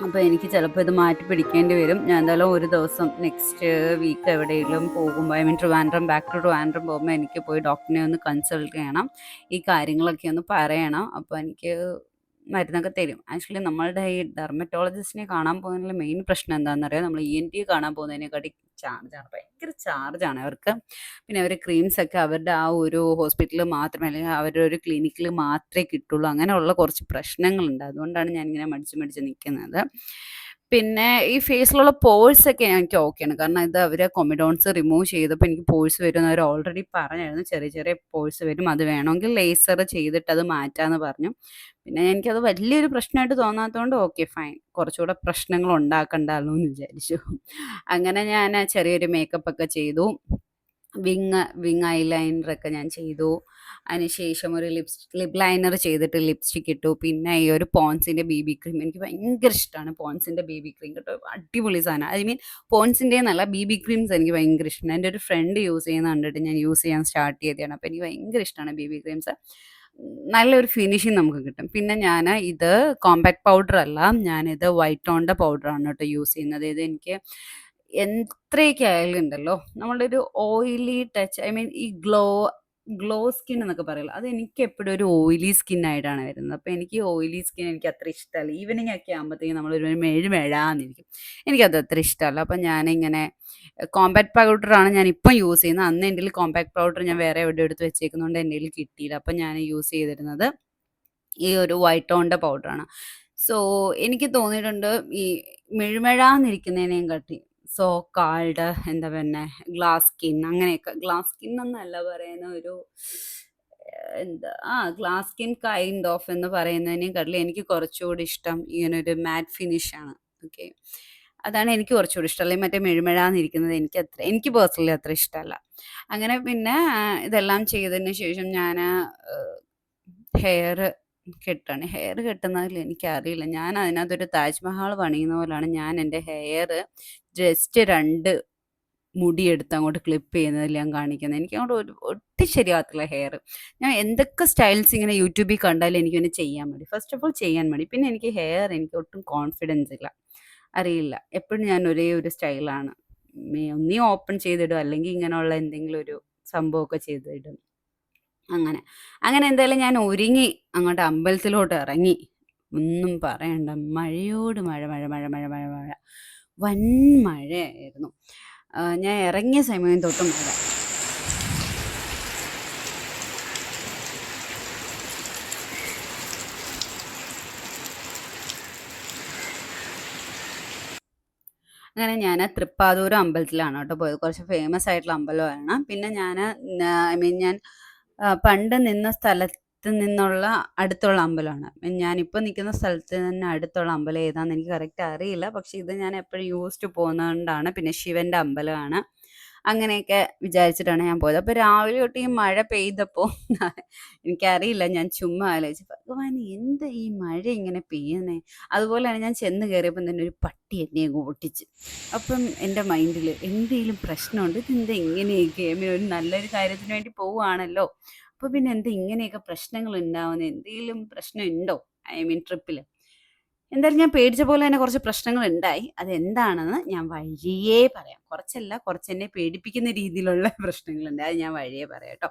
അപ്പോൾ എനിക്ക് ചിലപ്പോൾ ഇത് മാറ്റി പിടിക്കേണ്ടി വരും. ഞാൻ എന്തായാലും ഒരു ദിവസം നെക്സ്റ്റ് വീക്ക് എവിടെയെങ്കിലും പോകുമ്പോൾ ബാക്ക് ടു ട്രിവാൻഡ്രം പോകുമ്പോൾ എനിക്ക് പോയി ഡോക്ടറിനെ ഒന്ന് കൺസൾട്ട് ചെയ്യണം, ഈ കാര്യങ്ങളൊക്കെ ഒന്ന് പറയണം. അപ്പോൾ എനിക്ക് മരുന്നൊക്കെ തരും. ആക്ച്വലി നമ്മളുടെ ഈ ഡെർമറ്റോളജിസ്റ്റിനെ കാണാൻ പോകുന്നതിൽ മെയിൻ പ്രശ്നം എന്താണെന്ന് അറിയാം, നമ്മൾ ENT കാണാൻ പോകുന്നതിനെക്കാട്ടി ചാർജാണ്, ഭയങ്കര ചാർജാണ് അവർക്ക്. പിന്നെ അവർ ക്രീംസൊക്കെ അവരുടെ ആ ഒരു ഹോസ്പിറ്റലിൽ മാത്രമേ, അല്ലെങ്കിൽ അവരുടെ ഒരു ക്ലിനിക്കിൽ മാത്രമേ കിട്ടുള്ളൂ. അങ്ങനെയുള്ള കുറച്ച് പ്രശ്നങ്ങളുണ്ട്. അതുകൊണ്ടാണ് ഞാനിങ്ങനെ മടിച്ച് നിൽക്കുന്നത്. പിന്നെ ഈ ഫേസിലുള്ള പോഴ്സൊക്കെ എനിക്ക് ഓക്കെയാണ്. കാരണം ഇത് അവർ കൊമിഡോൺസ് റിമൂവ് ചെയ്തപ്പോൾ എനിക്ക് പോഴ്സ് വരുമെന്ന് അവർ ഓൾറെഡി പറഞ്ഞായിരുന്നു. ചെറിയ പോഴ്സ് വരും, അത് വേണമെങ്കിൽ ലേസർ ചെയ്തിട്ട് അത് മാറ്റാമെന്ന് പറഞ്ഞു. പിന്നെ എനിക്കത് വലിയൊരു പ്രശ്നമായിട്ട് തോന്നാത്തതുകൊണ്ട് ഓക്കെ ഫൈൻ, കുറച്ചുകൂടെ പ്രശ്നങ്ങൾ ഉണ്ടാക്കണ്ടല്ലോ എന്ന് വിചാരിച്ചു. അങ്ങനെ ഞാൻ ചെറിയൊരു മേക്കപ്പ് ഒക്കെ ചെയ്തു. വിങ് ഐലൈനറൊക്കെ ഞാൻ ചെയ്തു. അതിനുശേഷം ഒരു ലിപ് ലൈനർ ചെയ്തിട്ട് ലിപ്സ്റ്റിക് ഇട്ടു. പിന്നെ ഈ ഒരു പോൺസിൻ്റെ BB ക്രീം, എനിക്ക് ഭയങ്കര ഇഷ്ടമാണ് പോൺസിൻ്റെ BB ക്രീം കേട്ടോ, അടിപൊളി സാധനം. പോൺസിൻ്റെ എന്നല്ല, BB ക്രീംസ് എനിക്ക് ഭയങ്കര ഇഷ്ടമാണ്. എൻ്റെ ഒരു ഫ്രണ്ട് യൂസ് ചെയ്യുന്ന കണ്ടിട്ട് ഞാൻ യൂസ് ചെയ്യാൻ സ്റ്റാർട്ട് ചെയ്തതാണ്. അപ്പോൾ എനിക്ക് ഭയങ്കര ഇഷ്ടമാണ് BB ക്രീംസ്. നല്ലൊരു ഫിനിഷിങ് നമുക്ക് കിട്ടും. പിന്നെ ഞാൻ ഇത് കോമ്പാക്ട് പൗഡർ അല്ല, ഞാനിത് വൈറ്റ് ടോണിൻ്റെ പൗഡറാണ് കേട്ടോ യൂസ് ചെയ്യുന്നത്. ഇത് എനിക്ക് എത്രയൊക്കെ ആയാലും ഉണ്ടല്ലോ, നമ്മളുടെ ഒരു ഓയിലി ടച്ച്, ഈ ഗ്ലോ സ്കിൻ എന്നൊക്കെ പറയില്ല, അത് എനിക്ക് എപ്പോഴും ഒരു ഓയിലി സ്കിൻ ആയിട്ടാണ് വരുന്നത്. അപ്പോൾ എനിക്ക് ഓയിലി സ്കിൻ എനിക്ക് അത്ര ഇഷ്ടമല്ല. ഈവനിങ് ഒക്കെ ആകുമ്പോഴത്തേക്കും നമ്മളൊരു മെഴാന്നിരിക്കും, എനിക്കത് അത്ര ഇഷ്ടമല്ല. അപ്പം ഞാനിങ്ങനെ കോമ്പാക്ട് പൗഡറാണ് ഞാൻ ഇപ്പം യൂസ് ചെയ്യുന്നത്. അന്ന് എൻ്റെ കയ്യിൽ കോമ്പാക്ട് പൗഡർ ഞാൻ വേറെ എവിടെ എടുത്ത് വെച്ചേക്കുന്നതുകൊണ്ട് എൻ്റെ കയ്യിൽ കിട്ടിയില്ല. അപ്പം ഞാൻ യൂസ് ചെയ്തിരുന്നത് ഈ ഒരു വൈറ്റ് ടോണിൻ്റെ പൗഡറാണ്. സോ എനിക്ക് തോന്നിയിട്ടുണ്ട് ഈ മിഴുമിഴാന്നിരിക്കുന്നതിനേയും കാട്ടി സോ കാൾഡ് എന്താ പിന്നെ ഗ്ലാസ് സ്കിൻ, അങ്ങനെയൊക്കെ ഗ്ലാസ് സ്കിൻ എന്നല്ല പറയുന്ന ഒരു ഗ്ലാസ് സ്കിൻ കൈൻഡ് ഓഫ് എന്ന് പറയുന്നതിനേക്കാട്ടിലും എനിക്ക് കുറച്ചുകൂടി ഇഷ്ടം ഇങ്ങനൊരു മാറ്റ് ഫിനിഷാണ്. ഓക്കെ, അതാണ് എനിക്ക് കുറച്ചുകൂടി ഇഷ്ടം. അല്ലെങ്കിൽ മറ്റേ മെഴുമെഴാന്നിരിക്കുന്നത് എനിക്ക് പേഴ്സണലി അത്ര ഇഷ്ടമല്ല. അങ്ങനെ പിന്നെ ഇതെല്ലാം ചെയ്തതിന് ശേഷം ഞാൻ ഹെയർ കെട്ടുന്നതിൽ എനിക്കറിയില്ല. ഞാൻ അതിനകത്തൊരു താജ്മഹൽ പണിയുന്ന പോലെയാണ് ഞാൻ എൻ്റെ ഹെയർ ജസ്റ്റ് 2 മുടിയെടുത്ത് അങ്ങോട്ട് ക്ലിപ്പ് ചെയ്യുന്നതിൽ ഞാൻ കാണിക്കുന്നത്. എനിക്ക് അങ്ങോട്ട് ഒട്ടും ശരിയാകത്തില്ല ഹെയർ. ഞാൻ എന്തൊക്കെ സ്റ്റൈൽസ് ഇങ്ങനെ യൂട്യൂബിൽ കണ്ടാലും എനിക്കൊന്ന് ചെയ്യാൻ മതി. ഫസ്റ്റ് ഓഫ് ഓൾ ചെയ്യാൻ മതി. പിന്നെ എനിക്ക് ഒട്ടും കോൺഫിഡൻസ് ഇല്ല, അറിയില്ല, എപ്പോഴും ഞാൻ ഒരേ ഒരു സ്റ്റൈലാണ് ഒന്നീ ഓപ്പൺ ചെയ്തിടും, അല്ലെങ്കിൽ ഇങ്ങനെയുള്ള എന്തെങ്കിലും ഒരു സംഭവമൊക്കെ ചെയ്തിടും. അങ്ങനെ അങ്ങനെ എന്തായാലും ഞാൻ ഒരുങ്ങി അങ്ങോട്ട് അമ്പലത്തിലോട്ട് ഇറങ്ങി. ഒന്നും പറയണ്ട, മഴയോട് മഴ മഴ മഴ മഴ മഴ മഴ, വൻ മഴയായിരുന്നു. ഞാൻ ഇറങ്ങിയ സമയം തൊട്ട് മഴ. അങ്ങനെ ഞാൻ തൃപ്പാതൂരം അമ്പലത്തിലാണ് കേട്ടോ പോയത്. കുറച്ച് ഫേമസ് ആയിട്ടുള്ള അമ്പലമാണ്. പിന്നെ ഞാൻ ഞാൻ പണ്ട് നിന്ന സ്ഥലത്ത് നിന്നുള്ള അടുത്തുള്ള അമ്പലമാണ്. ഞാനിപ്പോൾ നിൽക്കുന്ന സ്ഥലത്ത് തന്നെ അടുത്തുള്ള അമ്പലം ഏതാണെന്ന് എനിക്ക് കറക്റ്റ് അറിയില്ല. പക്ഷെ ഇത് ഞാൻ എപ്പോഴും യൂസ് ടു പോകുന്നതുകൊണ്ടാണ്. പിന്നെ ശിവൻ്റെ അമ്പലമാണ്. അങ്ങനെയൊക്കെ വിചാരിച്ചിട്ടാണ് ഞാൻ പോയത്. അപ്പോൾ രാവിലെ തൊട്ട് ഈ മഴ പെയ്തപ്പോൾ എനിക്കറിയില്ല, ഞാൻ ചുമ്മാ ആലോചിച്ചു, ഭഗവാൻ എന്താ ഈ മഴ ഇങ്ങനെ പെയ്യുന്നേ. അതുപോലെയാണ് ഞാൻ ചെന്ന് കയറിയപ്പം തന്നെ ഒരു പട്ടി എന്നെ അങ്ങ് ഓട്ടിച്ച്. അപ്പം എൻ്റെ മൈൻഡിൽ എന്തെങ്കിലും പ്രശ്നമുണ്ട്, ഇതെന്താ ഇങ്ങനെയൊക്കെ, ഒരു നല്ലൊരു കാര്യത്തിന് വേണ്ടി പോവുകയാണല്ലോ, അപ്പോൾ പിന്നെ എന്താ ഇങ്ങനെയൊക്കെ പ്രശ്നങ്ങൾ ഉണ്ടാവുന്നത്, എന്തെങ്കിലും പ്രശ്നം ഉണ്ടോ ട്രിപ്പിൽ. എന്തായാലും ഞാൻ പേടിച്ച പോലെ തന്നെ കുറച്ച് പ്രശ്നങ്ങൾ ഉണ്ടായി. അതെന്താണെന്ന് ഞാൻ വഴിയേ പറയാം. കുറച്ചല്ല, കുറച്ചെന്നെ പേടിപ്പിക്കുന്ന രീതിയിലുള്ള പ്രശ്നങ്ങളുണ്ട്. അത് ഞാൻ വഴിയേ പറയാം കേട്ടോ.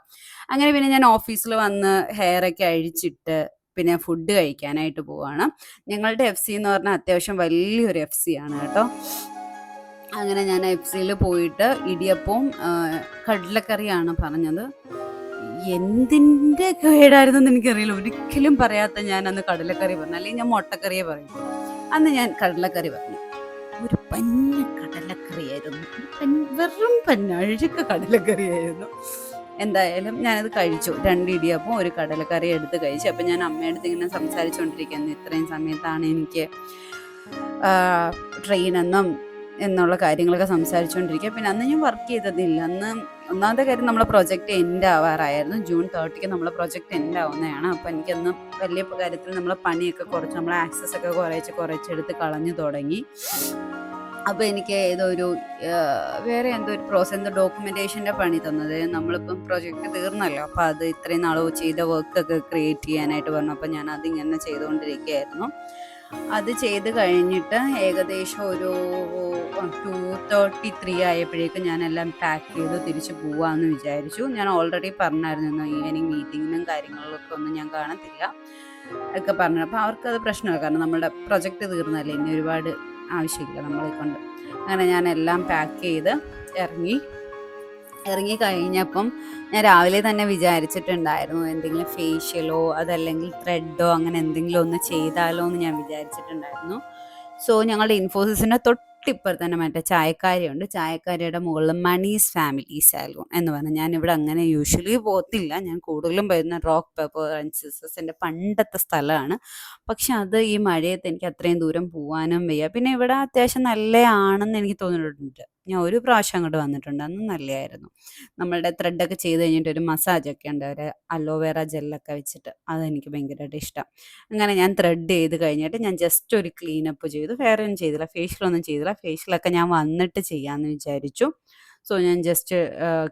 അങ്ങനെ പിന്നെ ഞാൻ ഓഫീസിൽ വന്ന് ഹെയറൊക്കെ അഴിച്ചിട്ട് പിന്നെ ഫുഡ് കഴിക്കാനായിട്ട് പോവാണ്. ഞങ്ങളുടെ FC എന്ന് പറഞ്ഞാൽ അത്യാവശ്യം വലിയൊരു FC ആണ് കേട്ടോ. അങ്ങനെ ഞാൻ FC പോയിട്ട് ഇടിയപ്പവും കടലക്കറിയാണ് പറഞ്ഞത്. എന്തിൻ്റെ കേടായിരുന്നെന്ന് എനിക്കറിയില്ല. ഒരിക്കലും പറയാത്ത ഞാൻ അന്ന് കടലക്കറി പറഞ്ഞു, അല്ലെങ്കിൽ ഞാൻ മുട്ടക്കറിയെ പറയും. അന്ന് ഞാൻ കടലക്കറി പറഞ്ഞു. ഒരു പഞ്ഞ കടലക്കറിയായിരുന്നു, വെറും പഞ്ഞ അഴുക്ക കടലക്കറിയായിരുന്നു. എന്തായാലും ഞാനത് കഴിച്ചു. 2 ഇടിയപ്പം 1 കടലക്കറി എടുത്ത് കഴിച്ചു. അപ്പം ഞാൻ അമ്മയടുത്ത് ഇങ്ങനെ സംസാരിച്ചുകൊണ്ടിരിക്കുന്നത്, ഇത്രയും സമയത്താണ് എനിക്ക് ട്രെയിനെന്നും എന്നുള്ള കാര്യങ്ങളൊക്കെ സംസാരിച്ചുകൊണ്ടിരിക്കുക. പിന്നെ അന്ന് ഞാൻ വർക്ക് ചെയ്തതില്ല. അന്ന് ഒന്നാമത്തെ കാര്യം നമ്മളെ പ്രൊജക്റ്റ് എൻഡ് ആവാറായിരുന്നു. ജൂൺ 30 നമ്മളെ പ്രൊജക്റ്റ് എൻഡ് ആവുന്നതാണ്. അപ്പോൾ എനിക്കൊന്ന് വലിയ കാര്യത്തിൽ നമ്മളെ പണിയൊക്കെ കുറച്ച്, നമ്മളെ ആക്സസ് ഒക്കെ കുറച്ചെടുത്ത് കളഞ്ഞു തുടങ്ങി. അപ്പോൾ എനിക്ക് വേറെ എന്തോ ഒരു പ്രോസസ്, ഡോക്യുമെൻറ്റേഷൻ്റെ പണി തന്നത്. നമ്മളിപ്പം പ്രൊജക്റ്റ് തീർന്നല്ലോ, അപ്പോൾ അത് ഇത്രയും നാൾ ചെയ്ത വർക്കൊക്കെ ക്രിയേറ്റ് ചെയ്യാനായിട്ട് പറഞ്ഞു. അപ്പോൾ ഞാൻ അതിങ്ങനെ ചെയ്തുകൊണ്ടിരിക്കുകയായിരുന്നു. അത് ചെയ്ത് കഴിഞ്ഞിട്ട് ഏകദേശം ഒരു 2:33 ആയപ്പോഴേക്കും ഞാനെല്ലാം പാക്ക് ചെയ്ത് തിരിച്ച് പോവാമെന്ന് വിചാരിച്ചു. ഞാൻ ഓൾറെഡി പറഞ്ഞായിരുന്നു ഈവനിങ് മീറ്റിങ്ങിനും കാര്യങ്ങളിലൊക്കെ ഒന്നും ഞാൻ കാണത്തില്ല ഒക്കെ പറഞ്ഞു. അപ്പോൾ അവർക്കത് പ്രശ്നമാണ്, കാരണം നമ്മുടെ പ്രൊജക്റ്റ് തീർന്നല്ലേ, ഇനി ഒരുപാട് ആവശ്യമില്ല നമ്മളെ കൊണ്ട്. അങ്ങനെ ഞാനെല്ലാം പാക്ക് ചെയ്ത് ഇറങ്ങി കഴിഞ്ഞപ്പം ഞാൻ രാവിലെ തന്നെ വിചാരിച്ചിട്ടുണ്ടായിരുന്നു എന്തെങ്കിലും ഫേഷ്യലോ അതല്ലെങ്കിൽ ത്രെഡോ അങ്ങനെ എന്തെങ്കിലും ഒന്ന് ചെയ്താലോ എന്ന് ഞാൻ വിചാരിച്ചിട്ടുണ്ടായിരുന്നു. സോ ഞങ്ങളുടെ ഇൻഫോസിസിൻ്റെ തൊട്ടിപ്പുറത്ത് തന്നെ മറ്റേ ചായക്കാരിയുണ്ട്. ചായക്കാരിയുടെ മുകളിൽ മണീസ് ഫാമിലി സാലൂൺ എന്ന് പറഞ്ഞാൽ, ഞാനിവിടെ അങ്ങനെ യൂഷ്വലി പോകത്തില്ല. ഞാൻ കൂടുതലും വരുന്ന റോക്ക് പെപ്പർ ആൻഡ് സിസേഴ്സിൻ്റെ പണ്ടത്തെ സ്ഥലമാണ്. പക്ഷെ അത് ഈ മഴയത്ത് എനിക്ക് അത്രയും ദൂരം പോകാനും വയ്യ. പിന്നെ ഇവിടെ അത്യാവശ്യം നല്ലതാണെന്ന് എനിക്ക് തോന്നിയിട്ടുണ്ട്. ഞാൻ ഒരു പ്രാവശ്യം അങ്ങോട്ട് വന്നിട്ടുണ്ട്, അന്ന് നല്ലതായിരുന്നു. നമ്മളുടെ ത്രെഡൊക്കെ ചെയ്ത് കഴിഞ്ഞിട്ട് ഒരു മസാജൊക്കെ ഉണ്ട്, ഒരു അലോവേറ ജെല്ലൊക്കെ വെച്ചിട്ട്, അതെനിക്ക് ഭയങ്കരമായിട്ട് ഇഷ്ടം. അങ്ങനെ ഞാൻ ത്രെഡ് ചെയ്ത് കഴിഞ്ഞിട്ട് ഞാൻ ജസ്റ്റ് ഒരു ക്ലീനപ്പ് ചെയ്തു. വേറെ ഒന്നും ചെയ്തില്ല, ഫേഷ്യലൊന്നും ചെയ്തില്ല. ഫേഷ്യലൊക്കെ ഞാൻ വന്നിട്ട് ചെയ്യാമെന്ന് വിചാരിച്ചു. സോ ഞാൻ ജസ്റ്റ്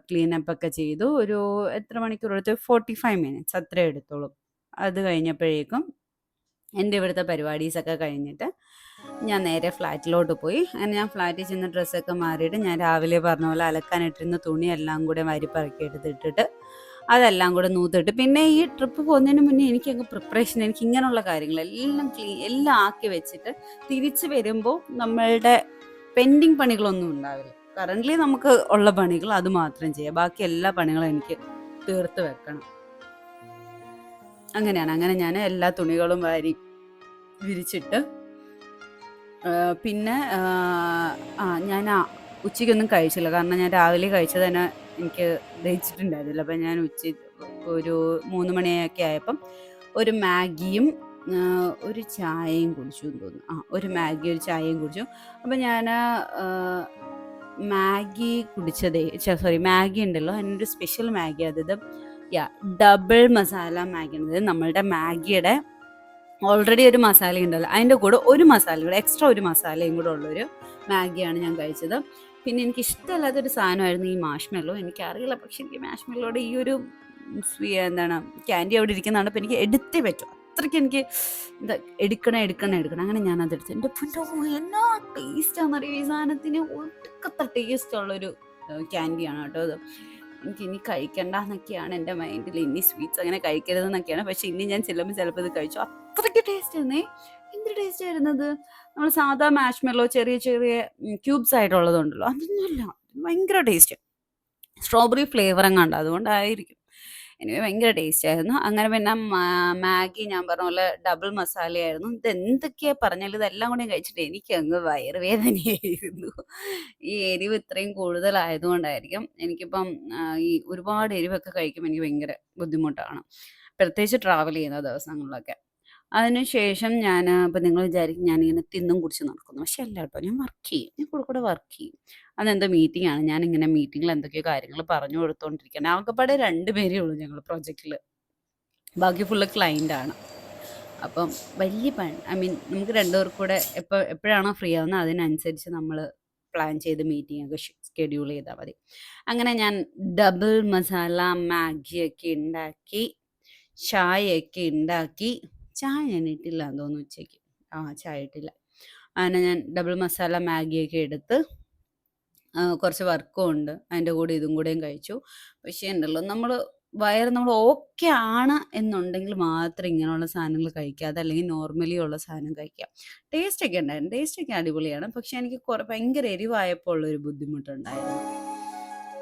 ക്ലീനപ്പൊക്കെ ചെയ്തു. ഒരു എത്ര മണിക്കൂർ എടുത്തു? 45 മിനിറ്റ്സ് അത്രേ എടുത്തോളൂ. അത് കഴിഞ്ഞപ്പോഴേക്കും എൻ്റെ ഇവിടുത്തെ പരിപാടീസൊക്കെ കഴിഞ്ഞിട്ട് ഞാൻ നേരെ ഫ്ലാറ്റിലോട്ട് പോയി. അങ്ങനെ ഞാൻ ഫ്ലാറ്റിൽ ചെന്ന് ഡ്രസ്സൊക്കെ മാറിയിട്ട് ഞാൻ രാവിലെ പറഞ്ഞ പോലെ അലക്കാനിട്ടിരുന്ന തുണി എല്ലാം കൂടെ വാരിപ്പറക്കി എടുത്തിട്ടിട്ട് അതെല്ലാം കൂടെ നൂത്തിട്ട്, പിന്നെ ഈ ട്രിപ്പ് പോകുന്നതിന് മുന്നേ എനിക്കങ്ങ് പ്രിപ്പറേഷൻ, എനിക്ക് ഇങ്ങനെയുള്ള കാര്യങ്ങളെല്ലാം എല്ലാം ആക്കി വെച്ചിട്ട് തിരിച്ച് വരുമ്പോൾ നമ്മളുടെ പെൻഡിങ് പണികളൊന്നും ഉണ്ടാവില്ല. കറൻ്റ്ലി നമുക്ക് ഉള്ള പണികൾ അത് മാത്രം ചെയ്യാം, ബാക്കി എല്ലാ പണികളും എനിക്ക് തീർത്ത് വെക്കണം. അങ്ങനെയാണ്. അങ്ങനെ ഞാൻ എല്ലാ തുണികളും വാരി വിരിച്ചിട്ട് പിന്നെ ഞാൻ ഉച്ചയ്ക്കൊന്നും കഴിച്ചില്ല, കാരണം ഞാൻ രാവിലെ കഴിച്ചത് തന്നെ എനിക്ക് ദഹിച്ചിട്ടുണ്ടായിരുന്നില്ല. അപ്പം ഞാൻ ഒരു 3 മണിയൊക്കെ ആയപ്പം ഒരു മാഗിയും ഒരു ചായയും കുടിച്ചു എന്ന് തോന്നുന്നു. ഒരു മാഗി ഒരു ചായയും കുടിച്ചു. അപ്പം ഞാൻ മാഗി കുടിച്ചതേ മാഗി ഉണ്ടല്ലോ, അതിനൊരു സ്പെഷ്യൽ മാഗി, അതായത് ഡബിൾ മസാല മാഗി ഉണ്ട്. നമ്മളുടെ മാഗിയുടെ ഓൾറെഡി ഒരു മസാല ഉണ്ടല്ലോ, അതിൻ്റെ കൂടെ ഒരു മസാല കൂടെ, എക്സ്ട്രാ ഒരു മസാലയും കൂടെ ഉള്ളൊരു മാഗിയാണ് ഞാൻ കഴിച്ചത്. പിന്നെ എനിക്ക് ഇഷ്ടമല്ലാത്തൊരു സാധനമായിരുന്നു ഈ മാഷ്മെല്ലോ. എനിക്കറിയില്ല, പക്ഷെ എനിക്ക് മാഷ്മെല്ലോടെ ഈ ഒരു ക്യാൻഡി അവിടെ ഇരിക്കുന്നതാണ്. അപ്പോൾ എനിക്ക് എടുത്തേ പറ്റും, അത്രയ്ക്ക് എനിക്ക് എന്താ എടുക്കണം അങ്ങനെ ഞാൻ അതെടുത്തു. എൻ്റെ പൊന്നോ എന്നാ ടേസ്റ്റാണെന്നറിയോ ഈ സാധനത്തിന്, ഒടുക്കത്തെ ടേസ്റ്റുള്ളൊരു ക്യാൻഡിയാണ് കേട്ടോ അത്. എനിക്ക് ഇനി കഴിക്കണ്ട എന്നൊക്കെയാണ് എൻ്റെ മൈൻഡിൽ, ഇനി സ്വീറ്റ്സ് അങ്ങനെ കഴിക്കരുതെന്നൊക്കെയാണ്. പക്ഷെ ഇനി ഞാൻ ചെല്ലുമ്പോൾ ചിലപ്പോൾ ഇത് കഴിച്ചു, അത്രയ്ക്ക് ടേസ്റ്റ് ആയിരുന്നേ. എന്തൊരു ടേസ്റ്റ് ആയിരുന്നത്. നമ്മൾ സാധാ മാഷ്മെല്ലോ ചെറിയ ചെറിയ ക്യൂബ്സ് ആയിട്ടുള്ളതുണ്ടല്ലോ, അതൊന്നുമല്ല, ഭയങ്കര ടേസ്റ്റ്. സ്ട്രോബെറി ഫ്ലേവർ എങ്ങാണ്ട് അതുകൊണ്ടായിരിക്കും. എനിവേ ഭയങ്കര ടേസ്റ്റ് ആയിരുന്നു. അങ്ങനെ പിന്നെ മാഗി ഞാൻ പറഞ്ഞ പോലെ ഡബിൾ മസാലയായിരുന്നു. ഇത് എന്തൊക്കെയാ പറഞ്ഞാലും ഇതെല്ലാം കൂടി കഴിച്ചിട്ട് എനിക്ക് അങ്ങ് വയറുവേദനയായിരുന്നു. ഈ എരിവ് ഇത്രയും കൂടുതലായതുകൊണ്ടായിരിക്കും. എനിക്കിപ്പം ഈ ഒരുപാട് എരിവൊക്കെ കഴിക്കുമ്പോൾ എനിക്ക് ഭയങ്കര ബുദ്ധിമുട്ടാണ്, പ്രത്യേകിച്ച് ട്രാവൽ ചെയ്യുന്ന ദിവസങ്ങളിലൊക്കെ. അതിനുശേഷം ഞാൻ ഇപ്പം നിങ്ങൾ വിചാരിക്കും ഞാനിങ്ങനെ തിന്നും കുടിച്ച് നടക്കുന്നു, പക്ഷെ അല്ല കേട്ടോ, ഞാൻ വർക്ക് ചെയ്യും, ഞാൻ കൂടെ വർക്ക് ചെയ്യും. അതെന്തോ മീറ്റിംഗ് ആണ്, ഞാനിങ്ങനെ മീറ്റിങ്ങിൽ എന്തൊക്കെയോ കാര്യങ്ങൾ പറഞ്ഞു കൊടുത്തോണ്ടിരിക്കുകയാണ്. ആകെപ്പാടെ 2 പേരേ ഉള്ളൂ ഞങ്ങൾ പ്രൊജക്റ്റിൽ, ബാക്കി ഫുള്ള് ക്ലൈൻ്റ് ആണ്. അപ്പം വലിയ ഐ മീൻ നമുക്ക് 2 പേർക്കും കൂടെ എപ്പോഴാണോ ഫ്രീ ആവുന്നത് അതിനനുസരിച്ച് നമ്മൾ പ്ലാൻ ചെയ്ത് മീറ്റിംഗ് ഒക്കെ ഷെഡ്യൂൾ ചെയ്താൽ മതി. അങ്ങനെ ഞാൻ ഡബിൾ മസാല മാഗിയൊക്കെ ഉണ്ടാക്കി, ചായയൊക്കെ ഉണ്ടാക്കി. ചായ ഞാൻ ഇട്ടില്ല എന്ന് തോന്നുന്നു ഉച്ചയ്ക്ക്, ചായ ഇട്ടില്ല. അങ്ങനെ ഞാൻ ഡബിൾ മസാല മാഗിയൊക്കെ എടുത്ത് കുറച്ച് വർക്കും ഉണ്ട്, അതിൻ്റെ കൂടെ ഇതും കൂടെയും കഴിച്ചു. പക്ഷേ ഉണ്ടല്ലോ നമ്മൾ ഓക്കെ ആണ് എന്നുണ്ടെങ്കിൽ മാത്രം ഇങ്ങനെയുള്ള സാധനങ്ങൾ കഴിക്കുക, അതല്ലെങ്കിൽ നോർമലി ഉള്ള സാധനം കഴിക്കുക. ടേസ്റ്റൊക്കെ ഉണ്ടായിരുന്നു, ടേസ്റ്റൊക്കെ അടിപൊളിയാണ്. പക്ഷെ എനിക്ക് ഭയങ്കര എരിവായപ്പോൾ ഉള്ളൊരു ബുദ്ധിമുട്ടുണ്ടായിരുന്നു.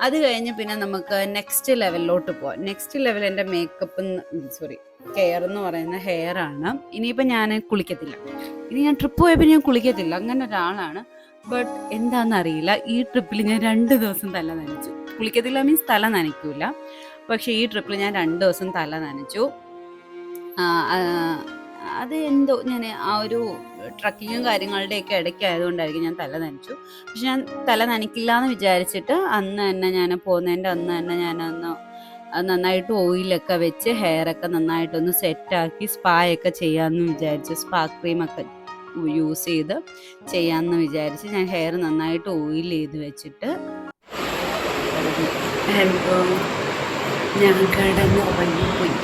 അത് കഴിഞ്ഞ് പിന്നെ നമുക്ക് നെക്സ്റ്റ് ലെവലിലോട്ട് പോവാം. നെക്സ്റ്റ് ലെവൽ എൻ്റെ കെയർ എന്ന് പറയുന്ന ഹെയർ ആണ്. ഇനിയിപ്പോൾ ഞാൻ കുളിക്കത്തില്ല, ഇനി ഞാൻ ട്രിപ്പ് പോയപ്പോൾ ഞാൻ കുളിക്കത്തില്ല, അങ്ങനെ ഒരാളാണ്. ബട്ട് എന്താണെന്നറിയില്ല, ഈ ട്രിപ്പിൽ ഞാൻ 2 ദിവസം തല നനച്ചു. കുളിക്കത്തില്ല മീൻസ് തല നനയ്ക്കൂല, പക്ഷേ ഈ ട്രിപ്പിൽ ഞാൻ 2 ദിവസം തല നനച്ചു. അത് എന്തോ ഞാൻ ആ ഒരു ട്രക്കിങ്ങും കാര്യങ്ങളുടെയൊക്കെ ഇടയ്ക്ക് ആയതുകൊണ്ടായിരിക്കും ഞാൻ തല നനച്ചു. പക്ഷെ ഞാൻ തല നനയ്ക്കില്ല എന്ന് വിചാരിച്ചിട്ട് അന്ന് തന്നെ ഞാൻ പോകുന്നതിൻ്റെ അന്ന് തന്നെ ഞാനൊന്ന് നന്നായിട്ട് ഓയിലൊക്കെ വെച്ച് ഹെയറൊക്കെ നന്നായിട്ടൊന്ന് സെറ്റാക്കി സ്പായൊക്കെ ചെയ്യാമെന്ന് വിചാരിച്ചു. സ്പാ ക്രീമൊക്കെ യൂസ് ചെയ്ത് ചെയ്യാമെന്ന് വിചാരിച്ച് ഞാൻ ഹെയർ നന്നായിട്ട് ഓയിൽ ചെയ്ത് വെച്ചിട്ട് ഞാൻ കിടന്ന് ഉറങ്ങിപ്പോയി.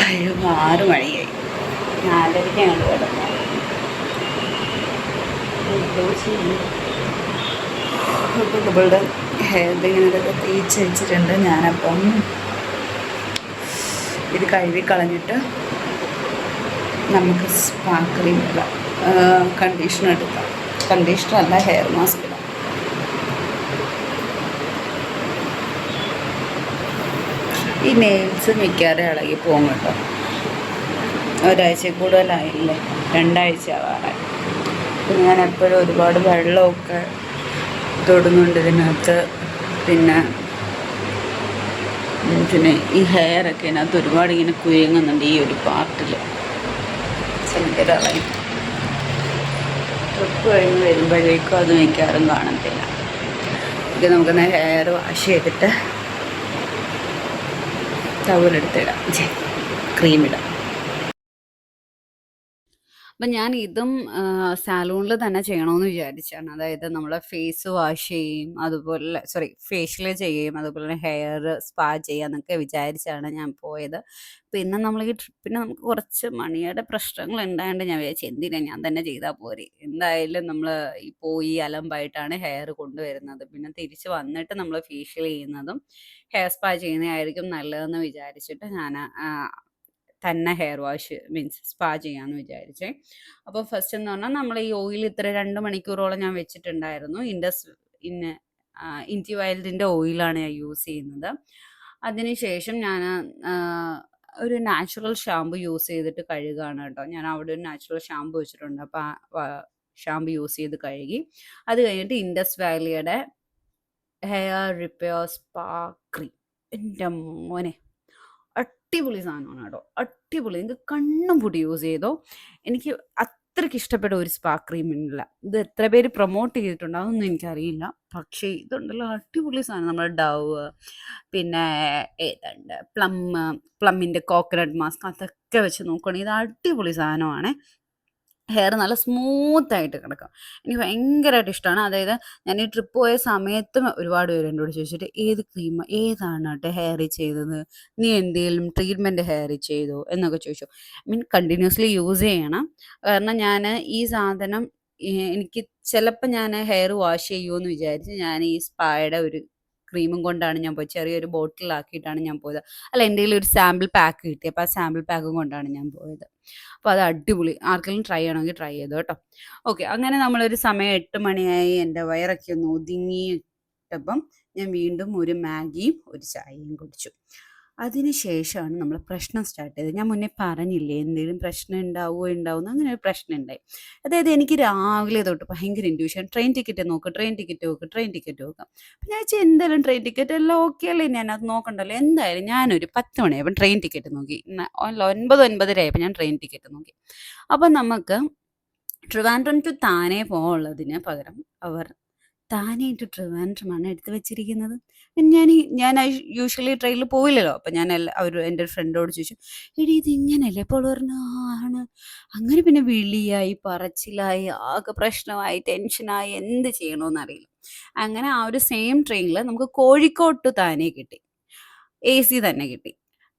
6 മണിയായി, 4:30 കിടന്നു. ഇവളുടെ ഹെയർ ഇങ്ങനെയൊക്കെ തേച്ച് വെച്ചിട്ടുണ്ട്. ഞാനപ്പം ഇത് കഴുകി കളഞ്ഞിട്ട് നമുക്ക് സ്പാ ക്രീം ഇടാം, കണ്ടീഷണർ എടുക്കാം. കണ്ടീഷണർ അല്ല, ഹെയർ മാസ്ക് ഇടാം. ഈ നെയിൽസ് മിക്കവാറും ഇളകി പോകും കേട്ടോ. ഒരാഴ്ച കൂടുതലായില്ലേ, 2 ആഴ്ച ആവാറായി. പിന്നെ ഞാൻ എപ്പോഴും ഒരുപാട് വെള്ളമൊക്കെ തൊടുന്നുണ്ട് ഇതിനകത്ത്. പിന്നെ ഈ ഹെയറൊക്കെ ഇതിനകത്ത് ഒരുപാട് ഇങ്ങനെ കുരുങ്ങുന്നുണ്ട് ഈ ഒരു പാർട്ടിൽ. ചെറുതായി ട്രിപ്പ് കഴിഞ്ഞ് വരുമ്പോഴേക്കും അത് മിക്കവാറും കാണത്തില്ല. ഇത് നമുക്കൊന്ന് ഹെയർ വാഷ് ചെയ്തിട്ട് ടവലെടുത്തിടാം, ക്രീം ഇടാം. അപ്പം ഞാൻ ഇതും സാലൂണിൽ തന്നെ ചെയ്യണമെന്ന് വിചാരിച്ചാണ്. അതായത് നമ്മൾ ഫേസ് വാഷ് ചെയ്യും, അതുപോലെ ഫേഷ്യൽ ചെയ്യും, അതുപോലെ ഹെയർ സ്പാ ചെയ്യാന്നൊക്കെ വിചാരിച്ചാണ് ഞാൻ പോയത്. പിന്നെ നമ്മൾ ഈ ട്രിപ്പിന് നമുക്ക് കുറച്ച് മണിയുടെ പ്രശ്നങ്ങൾ ഉണ്ടായതുകൊണ്ട് ഞാൻ വിചാരിച്ചു എന്തിനാ ഞാൻ തന്നെ ചെയ്താൽ പോരെ. എന്തായാലും നമ്മൾ ഈ പോയി അലമ്പായിട്ടാണ് ഹെയർ കൊണ്ടുവരുന്നത്, പിന്നെ തിരിച്ച് വന്നിട്ട് നമ്മൾ ഫേഷ്യൽ ചെയ്യുന്നതും ഹെയർ സ്പാ ചെയ്യുന്നതായിരിക്കും നല്ലതെന്ന് വിചാരിച്ചിട്ട് ഞാൻ തന്നെ ഹെയർ വാഷ് മീൻസ് സ്പാ ചെയ്യാമെന്ന് വിചാരിച്ചേ. അപ്പോൾ ഫസ്റ്റ് എന്ന് പറഞ്ഞാൽ നമ്മൾ ഈ ഓയിൽ ഇത്ര 2 മണിക്കൂറോളം ഞാൻ വെച്ചിട്ടുണ്ടായിരുന്നു. ഇൻഡി വൈൽഡിൻ്റെ ഓയിലാണ് ഞാൻ യൂസ് ചെയ്യുന്നത്. അതിനുശേഷം ഞാൻ ഒരു നാച്ചുറൽ ഷാമ്പു യൂസ് ചെയ്തിട്ട് കഴുകുകയാണ് കേട്ടോ. ഞാൻ അവിടെ ഒരു നാച്ചുറൽ ഷാമ്പു വെച്ചിട്ടുണ്ട്, അപ്പോൾ ആ ഷാമ്പു യൂസ് ചെയ്ത് കഴുകി. അത് കഴിഞ്ഞിട്ട് ഇൻഡസ് വാലിയുടെ ഹെയർ റിപ്പയർ സ്പാ ക്രീം, എൻ്റെ മോനെ അടിപൊളി സാധനമാണ് കേട്ടോ, അടിപൊളി. നിങ്ങൾക്ക് കണ്ണും പൂട്ടി യൂസ് ചെയ്തോ. എനിക്ക് അത്രയ്ക്ക് ഇഷ്ടപ്പെട്ട ഒരു സ്പാ ക്രീം ഇല്ല. ഇത് എത്ര പേര് പ്രൊമോട്ട് ചെയ്തിട്ടുണ്ട് അതൊന്നും എനിക്കറിയില്ല, പക്ഷേ ഇതുണ്ടല്ലോ അടിപൊളി സാധനം. നമ്മുടെ ഡവ്, പിന്നെ ഏതാണ്ട് പ്ലമ്മിൻ്റെ കോക്കനട്ട് മാസ്ക്, അതൊക്കെ വെച്ച് നോക്കുകയാണെങ്കിൽ ഇത് അടിപൊളി സാധനമാണ്. ഹെയർ നല്ല സ്മൂത്തായിട്ട് കിടക്കും. എനിക്ക് ഭയങ്കരമായിട്ട് ഇഷ്ടമാണ്. അതായത് ഞാൻ ഈ ട്രിപ്പ് പോയ സമയത്തും ഒരുപാട് പേര് എന്നോട് ചോദിച്ചിട്ട് ഏത് ക്രീം ഏതാണ് കേട്ടോ ഹെയറിൽ ചെയ്തത്, നീ എന്തെങ്കിലും ട്രീറ്റ്മെൻറ്റ് ഹെയറിൽ ചെയ്തോ എന്നൊക്കെ ചോദിച്ചു. കണ്ടിന്യൂസ്ലി യൂസ് ചെയ്യണം. കാരണം ഞാൻ ഈ സാധനം എനിക്ക് ചിലപ്പോൾ ഞാൻ ഹെയർ വാഷ് ചെയ്യുമെന്ന് വിചാരിച്ച് ഞാൻ ഈ സ്പായുടെ ഒരു ക്രീമും കൊണ്ടാണ് ഞാൻ പോയത്. ചെറിയൊരു ബോട്ടിലാക്കിയിട്ടാണ് ഞാൻ പോയത്. അല്ല, എൻ്റെ കയ്യിൽ ഒരു സാമ്പിൾ പാക്ക് കിട്ടി. അപ്പോൾ ആ സാമ്പിൾ പാക്കും കൊണ്ടാണ് ഞാൻ പോയത്. അപ്പോൾ അത് അടിപൊളി. ആർക്കെങ്കിലും ട്രൈ ചെയ്യണമെങ്കിൽ ട്രൈ ചെയ്തോ കേട്ടോ. ഓക്കെ, അങ്ങനെ നമ്മളൊരു സമയം 8 മണിയായി. എൻ്റെ വയറൊക്കെ ഒന്ന് ഒതുങ്ങിയിട്ടപ്പം ഞാൻ വീണ്ടും ഒരു മാഗിയും ഒരു ചായയും കുടിച്ചു. അതിന് ശേഷമാണ് നമ്മൾ പ്രശ്നം സ്റ്റാർട്ട് ചെയ്തത്. ഞാൻ മുന്നേ പറഞ്ഞില്ലേ എന്തെങ്കിലും പ്രശ്നം ഉണ്ടാവുമെന്ന്. അങ്ങനെ ഒരു പ്രശ്നം ഉണ്ടായി. അതായത് എനിക്ക് രാവിലെ തൊട്ട് ഭയങ്കര ഇൻഡ്യൂഷൻ, ട്രെയിൻ ടിക്കറ്റ് നോക്ക്, ട്രെയിൻ ടിക്കറ്റ് നോക്ക്, ട്രെയിൻ ടിക്കറ്റ് നോക്കാം. അപ്പം ഞാൻ വെച്ചാൽ എന്തായാലും ട്രെയിൻ ടിക്കറ്റ് എല്ലാം ഓക്കെ അല്ലേ, ഞാനത് നോക്കണ്ടല്ലോ. എന്തായാലും ഞാനൊരു 10 മണിയായപ്പോൾ ട്രെയിൻ ടിക്കറ്റ് നോക്കി. 9-9:30 ആയപ്പോൾ ഞാൻ ട്രെയിൻ ടിക്കറ്റ് നോക്കി. അപ്പം നമുക്ക് ട്രിവാൻഡ്രം ടു താനെ പോകാനുള്ളതിന് പകരം അവർ താനെ ടു ട്രിവാൻഡ്രമാണ് എടുത്ത് വെച്ചിരിക്കുന്നത്. ഞാൻ യൂഷ്വലി ട്രെയിനിൽ പോയില്ലല്ലോ. അപ്പം ഞാൻ എൻ്റെ ഒരു ഫ്രണ്ടോട് ചോദിച്ചു, എടി ഇത് ഇങ്ങനെയല്ലേ? അപ്പോൾ പറഞ്ഞു ആണ്. അങ്ങനെ പിന്നെ വിളിയായി, പറച്ചിലായി, ആകെ പ്രശ്നമായി, ടെൻഷനായി, എന്ത് ചെയ്യണമെന്നറിയില്ല. അങ്ങനെ ആ ഒരു സെയിം ട്രെയിനിൽ നമുക്ക് കോഴിക്കോട് ടു താനെ കിട്ടി, AC തന്നെ കിട്ടി.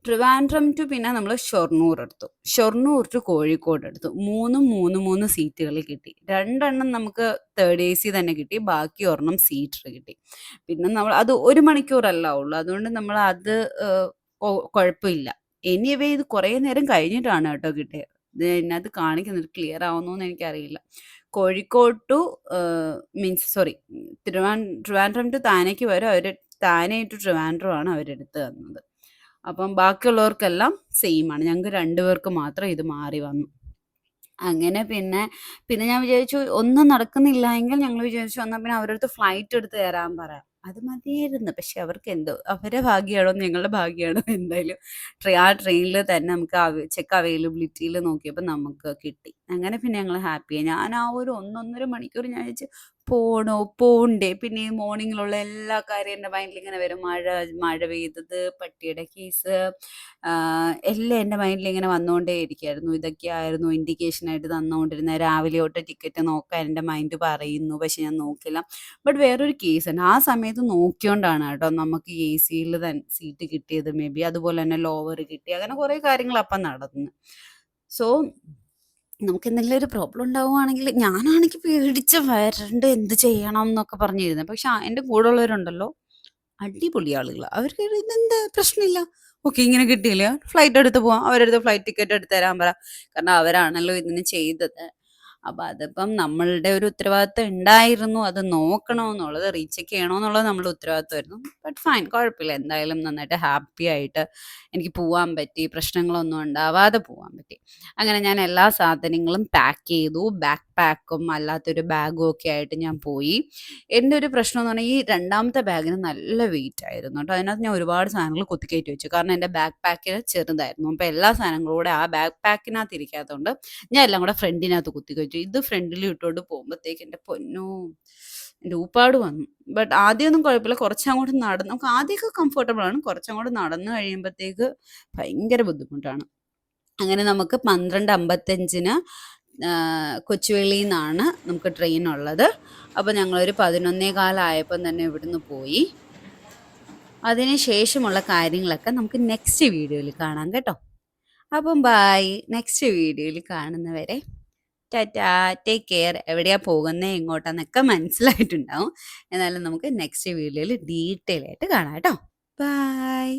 ട്രിവാൻഡ്രം ടു പിന്നെ നമ്മൾ ഷൊർണൂർ എടുത്തു, ഷൊർണൂർ ടു കോഴിക്കോട് എടുത്തു. 3 സീറ്റുകൾ കിട്ടി. 2 നമുക്ക് തേർഡ് AC തന്നെ കിട്ടി, ബാക്കി ഒരെണ്ണം സീറ്റർ കിട്ടി. പിന്നെ നമ്മൾ അത് 1 മണിക്കൂറല്ല ഉള്ളൂ, അതുകൊണ്ട് നമ്മൾ അത് കുഴപ്പമില്ല. എനിവേ ഇത് കുറേ നേരം കഴിഞ്ഞിട്ടാണ് കേട്ടോ കിട്ടിയത്. ഇത് ഇതിനകത്ത് കാണിക്കുന്നത് ക്ലിയർ ആവുന്നോന്ന് എനിക്കറിയില്ല. കോഴിക്കോട് ടു ട്രിവാൻഡ്രം ടു താനേക്ക് വരെ അവർ താനെ ടു ട്രിവാൻഡ്രം ആണ് അവരെടുത്ത് തന്നത്. അപ്പം ബാക്കിയുള്ളവർക്കെല്ലാം സെയിം ആണ്. ഞങ്ങൾക്ക് 2 പേർക്ക് മാത്രം ഇത് മാറി വന്നു. അങ്ങനെ പിന്നെ ഞാൻ വിചാരിച്ചു ഒന്നും നടക്കുന്നില്ല എങ്കിൽ ഞങ്ങൾ വിചാരിച്ചു എന്നാൽ പിന്നെ അവരുടെ അടുത്ത് ഫ്ലൈറ്റ് എടുത്ത് തരാൻ പറയാം. അത് മതിയായിരുന്നു. പക്ഷെ അവർക്ക് എന്തോ അവരുടെ ഭാഗ്യമാണോ ഞങ്ങളുടെ ഭാഗ്യമാണോ എന്തായാലും ആ ട്രെയിനിൽ തന്നെ നമുക്ക് ചെക്ക് അവൈലബിലിറ്റിയിൽ നോക്കിയപ്പോൾ നമുക്ക് കിട്ടി. അങ്ങനെ പിന്നെ ഞങ്ങൾ ഹാപ്പിയായി. ഞാൻ ആ ഒരു 1-1.5 മണിക്കൂർ ഞാൻ വിചാരിച്ചു പോണ്ടേ. പിന്നെ ഈ മോർണിംഗിലുള്ള എല്ലാ കാര്യം എൻ്റെ മൈൻഡിൽ ഇങ്ങനെ വരും. മഴ പെയ്തത്, പട്ടിയുടെ കേസ്, എല്ലാം എൻ്റെ മൈൻഡിൽ ഇങ്ങനെ വന്നുകൊണ്ടേ ഇരിക്കുകയായിരുന്നു. ഇതൊക്കെയായിരുന്നു ഇൻഡിക്കേഷനായിട്ട് തന്നുകൊണ്ടിരുന്നത്. രാവിലെ തൊട്ട് ടിക്കറ്റ് നോക്കാൻ എൻ്റെ മൈൻഡ് പറയുന്നു, പക്ഷെ ഞാൻ നോക്കില്ല. ബട്ട് വേറൊരു കേസുണ്ട്, ആ സമയത്ത് നോക്കിയോണ്ടാണ് കേട്ടോ നമുക്ക് AC-യിൽ തന്നെ സീറ്റ് കിട്ടിയത്. മേ ബി അതുപോലെ തന്നെ ലോവർ കിട്ടി. അങ്ങനെ കുറേ കാര്യങ്ങൾ അപ്പം നടന്നു. സോ നമുക്ക് എന്തെങ്കിലും ഒരു പ്രോബ്ലം ഉണ്ടാവുകയാണെങ്കിൽ ഞാനാണെങ്കിൽ പേടിച്ച് വരണ്ട് എന്ത് ചെയ്യണം എന്നൊക്കെ പറഞ്ഞിരുന്നത്. പക്ഷെ എൻ്റെ കൂടെ ഉള്ളവരുണ്ടല്ലോ അടിപൊളി ആളുകൾ. അവർക്ക് ഇതെന്താ പ്രശ്നമില്ല, ഓക്കെ ഇങ്ങനെ കിട്ടിയില്ല ഫ്ലൈറ്റ് എടുത്ത് പോവാം, അവരെടുത്ത് ഫ്ലൈറ്റ് ടിക്കറ്റ് എടുത്ത് തരാൻ പറ. കാരണം അവരാണല്ലോ ഇതിന് ചെയ്തത്. അപ്പം അതിപ്പം നമ്മളുടെ ഒരു ഉത്തരവാദിത്വം ഉണ്ടായിരുന്നു, അത് നോക്കണമെന്നുള്ളത്, റീചെക്ക് ചെയ്യണമെന്നുള്ളത് നമ്മുടെ ഉത്തരവാദിത്വമായിരുന്നു. ബട്ട് ഫൈൻ, കുഴപ്പമില്ല. എന്തായാലും നന്നായിട്ട് ഹാപ്പി ആയിട്ട് എനിക്ക് പോകാൻ പറ്റി, പ്രശ്നങ്ങളൊന്നും ഉണ്ടാവാതെ പോകാൻ പറ്റി. അങ്ങനെ ഞാൻ എല്ലാ സാധനങ്ങളും പാക്ക് ചെയ്തു. ബാക്ക് പാക്കും അല്ലാത്തൊരു ബാഗും ഒക്കെ ആയിട്ട് ഞാൻ പോയി. എൻ്റെ ഒരു പ്രശ്നം എന്ന് പറഞ്ഞാൽ ഈ രണ്ടാമത്തെ ബാഗിന് നല്ല വെയിറ്റ് ആയിരുന്നു കേട്ടോ. അതിനകത്ത് ഞാൻ ഒരുപാട് സാധനങ്ങൾ കുത്തിക്കയറ്റി വെച്ചു. കാരണം എൻ്റെ ബാക്ക് പാക്കിൽ ചെറുതായിരുന്നു. അപ്പോൾ എല്ലാ സാധനങ്ങളും കൂടെ ആ ബാക്ക് പാക്കിനകത്ത് ഇരിക്കാത്തതുകൊണ്ട് ഞാൻ എല്ലാം കൂടെ ഫ്രണ്ടിനകത്ത് കുത്തിക്കയറ്റി. ഇത് ഫ്രണ്ടിൽ ഇട്ടുകൊണ്ട് പോകുമ്പോഴത്തേക്ക് എൻ്റെ പൊന്നോ എൻ്റെ ഊപ്പാട് വന്നു. ബട്ട് ആദ്യമൊന്നും കുഴപ്പമില്ല, കുറച്ചങ്ങോട്ട് നടന്ന് നമുക്ക് ആദ്യമൊക്കെ കംഫർട്ടബിൾ ആണ്, കുറച്ചങ്ങോട്ട് നടന്നു കഴിയുമ്പോഴത്തേക്ക് ഭയങ്കര ബുദ്ധിമുട്ടാണ്. അങ്ങനെ നമുക്ക് 12:55 കൊച്ചുവേളിയിൽ നിന്നാണ് നമുക്ക് ട്രെയിൻ ഉള്ളത്. അപ്പോൾ ഞങ്ങളൊരു 11:15 ആയപ്പം തന്നെ ഇവിടുന്ന് പോയി. അതിന് ശേഷമുള്ള കാര്യങ്ങളൊക്കെ നമുക്ക് നെക്സ്റ്റ് വീഡിയോയിൽ കാണാം കേട്ടോ. അപ്പം ബൈ, നെക്സ്റ്റ് വീഡിയോയിൽ കാണുന്നവരെ ടാറ്റാ, ടേക്ക് കെയർ. എവിടെയാണ് പോകുന്നത് എങ്ങോട്ടാന്നൊക്കെ മനസ്സിലായിട്ടുണ്ടാവും. എന്നാലും നമുക്ക് നെക്സ്റ്റ് വീഡിയോയിൽ ഡീറ്റെയിൽ ആയിട്ട് കാണാം കേട്ടോ. ബൈ.